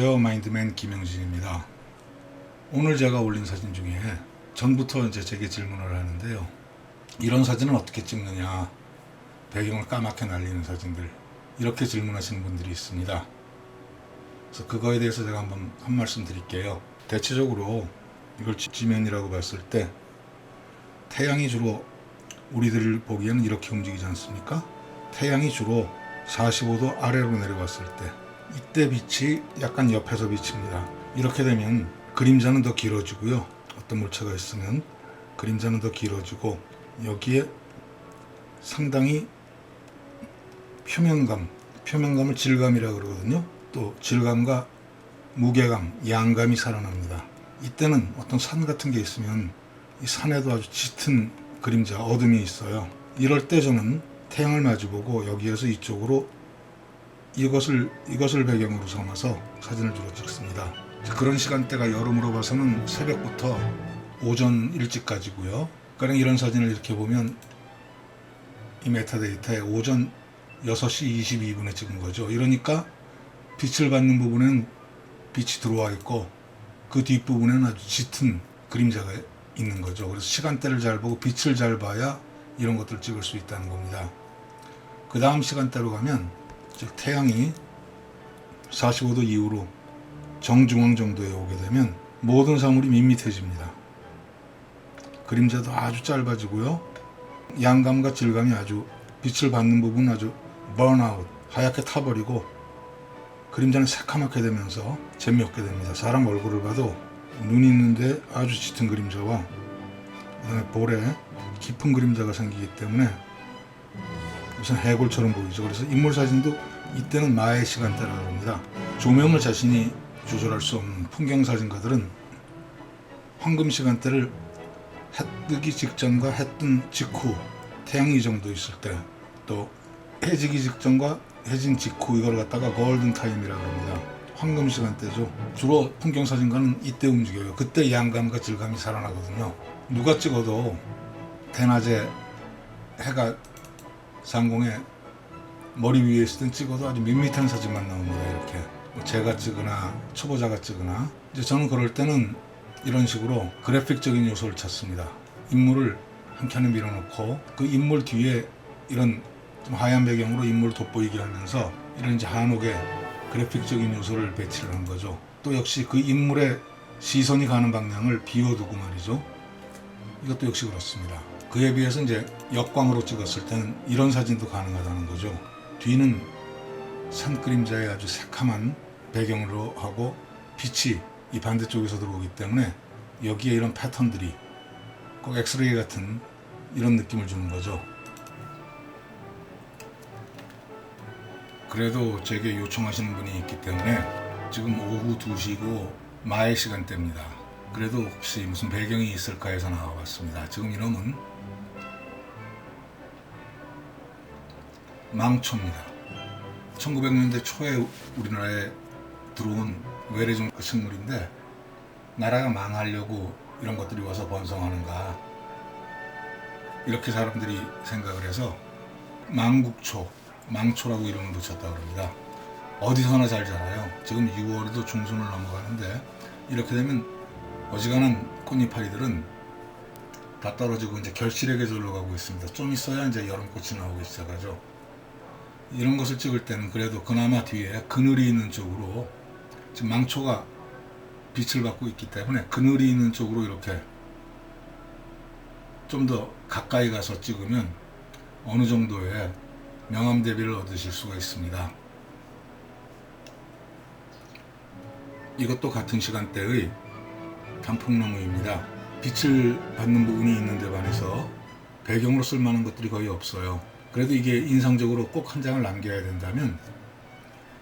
안녕하세요. 마인드맨 김영진입니다. 오늘 제가 올린 사진 중에 전부터 이제 제게 질문을 하는데요. 이런 사진은 어떻게 찍느냐? 배경을 까맣게 날리는 사진들. 이렇게 질문하시는 분들이 있습니다. 그래서 그거에 대해서 제가 한번 한 말씀 드릴게요. 대체적으로 이걸 지면이라고 봤을 때 태양이 주로 우리들 보기에는 이렇게 움직이지 않습니까? 태양이 주로 45도 아래로 내려왔을 때 이때 빛이 약간 옆에서 비칩니다. 이렇게 되면 그림자는 더 길어지고요. 어떤 물체가 있으면 그림자는 더 길어지고 여기에 상당히 표면감을 질감이라고 그러거든요. 또 질감과 무게감, 양감이 살아납니다. 이때는 어떤 산 같은 게 있으면 이 산에도 아주 짙은 그림자, 어둠이 있어요. 이럴 때 저는 태양을 마주보고 여기에서 이쪽으로 이것을 배경으로 삼아서 사진을 주로 찍습니다. 그런 시간대가 여름으로 봐서는 새벽부터 오전 일찍까지고요. 그러니까 이런 사진을 이렇게 보면 이 메타데이터에 오전 6시 22분에 찍은 거죠. 이러니까 빛을 받는 부분은 빛이 들어와 있고 그 뒷부분에는 아주 짙은 그림자가 있는 거죠. 그래서 시간대를 잘 보고 빛을 잘 봐야 이런 것들을 찍을 수 있다는 겁니다. 그 다음 시간대로 가면 즉 태양이 45도 이후로 정중앙 정도에 오게 되면 모든 사물이 밋밋해집니다. 그림자도 아주 짧아지고요. 양감과 질감이 아주 빛을 받는 부분은 아주 번아웃, 하얗게 타버리고 그림자는 새카맣게 되면서 재미없게 됩니다. 사람 얼굴을 봐도 눈이 있는데 아주 짙은 그림자와 그다음에 볼에 깊은 그림자가 생기기 때문에 무슨 해골처럼 보이죠. 그래서 인물 사진도 이때는 마의 시간대라고 합니다. 조명을 자신이 조절할 수 없는 풍경 사진가들은 황금 시간대를 해 뜨기 직전과 해 뜬 직후, 태양이 이 정도 있을 때, 또 해지기 직전과 해진 직후, 이걸 갖다가 골든 타임이라고 합니다. 황금 시간대죠. 주로 풍경 사진가는 이때 움직여요. 그때 양감과 질감이 살아나거든요. 누가 찍어도 대낮에 해가 상공에 머리 위에 있을 땐 찍어도 아주 밋밋한 사진만 나옵니다. 이렇게 제가 찍거나 초보자가 찍거나 이제 저는 그럴 때는 이런 식으로 그래픽적인 요소를 찾습니다. 인물을 한 켠에 밀어놓고 그 인물 뒤에 이런 좀 하얀 배경으로 인물을 돋보이게 하면서 이런 이제 한옥의 그래픽적인 요소를 배치를 한 거죠. 또 역시 그 인물의 시선이 가는 방향을 비워두고 말이죠. 이것도 역시 그렇습니다. 그에 비해서 이제 역광으로 찍었을 때는 이런 사진도 가능하다는 거죠. 뒤는 산 그림자의 아주 새카만 배경으로 하고 빛이 이 반대쪽에서 들어오기 때문에 여기에 이런 패턴들이 꼭 엑스레이 같은 이런 느낌을 주는 거죠. 그래도 제게 요청하시는 분이 있기 때문에 지금 오후 2시고 마의 시간대입니다. 그래도 혹시 무슨 배경이 있을까 해서 나와봤습니다. 지금 이놈은 망초입니다. 1900년대 초에 우리나라에 들어온 외래종 식물인데 나라가 망하려고 이런 것들이 와서 번성하는가 이렇게 사람들이 생각을 해서 망국초, 망초라고 이름을 붙였다고 합니다. 어디서나 잘 자라요. 지금 6월에도 중순을 넘어가는데 이렇게 되면 어지간한 꽃잎파리들은 다 떨어지고 이제 결실의 계절로 가고 있습니다. 좀 있어야 이제 여름꽃이 나오기 시작하죠. 이런 것을 찍을 때는 그래도 그나마 뒤에 그늘이 있는 쪽으로 지금 망초가 빛을 받고 있기 때문에 그늘이 있는 쪽으로 이렇게 좀 더 가까이 가서 찍으면 어느 정도의 명암 대비를 얻으실 수가 있습니다. 이것도 같은 시간대의 단풍나무입니다. 빛을 받는 부분이 있는 데 반해서 배경으로 쓸만한 것들이 거의 없어요. 그래도 이게 인상적으로 꼭 한 장을 남겨야 된다면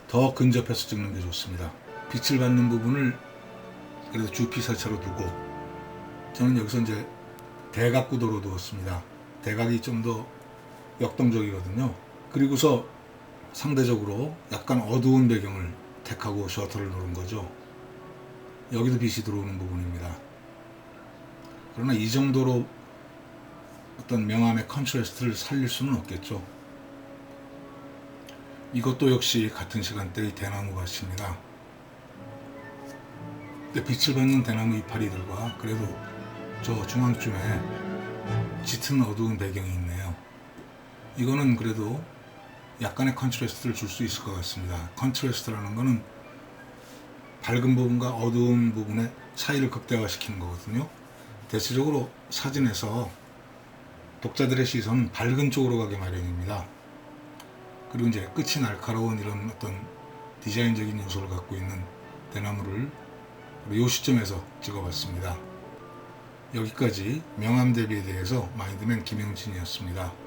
더 근접해서 찍는 게 좋습니다. 빛을 받는 부분을 그래도 주피사체로 두고 저는 여기서 이제 대각구도로 두었습니다. 대각이 좀 더 역동적이거든요. 그리고서 상대적으로 약간 어두운 배경을 택하고 셔터를 누른 거죠. 여기도 빛이 들어오는 부분입니다. 그러나 이 정도로 어떤 명암의 컨트라스트를 살릴 수는 없겠죠. 이것도 역시 같은 시간대의 대나무 밭입니다. 근데 빛을 받는 대나무 이파리들과 그래도 저 중앙쯤에 짙은 어두운 배경이 있네요. 이거는 그래도 약간의 컨트라스트를 줄 수 있을 것 같습니다. 컨트라스트라는 거는 밝은 부분과 어두운 부분의 차이를 극대화시키는 거거든요. 대체적으로 사진에서 독자들의 시선은 밝은 쪽으로 가게 마련입니다. 그리고 이제 끝이 날카로운 이런 어떤 디자인적인 요소를 갖고 있는 대나무를 이 시점에서 찍어봤습니다. 여기까지 명암 대비에 대해서 마인드맨 김영진이었습니다.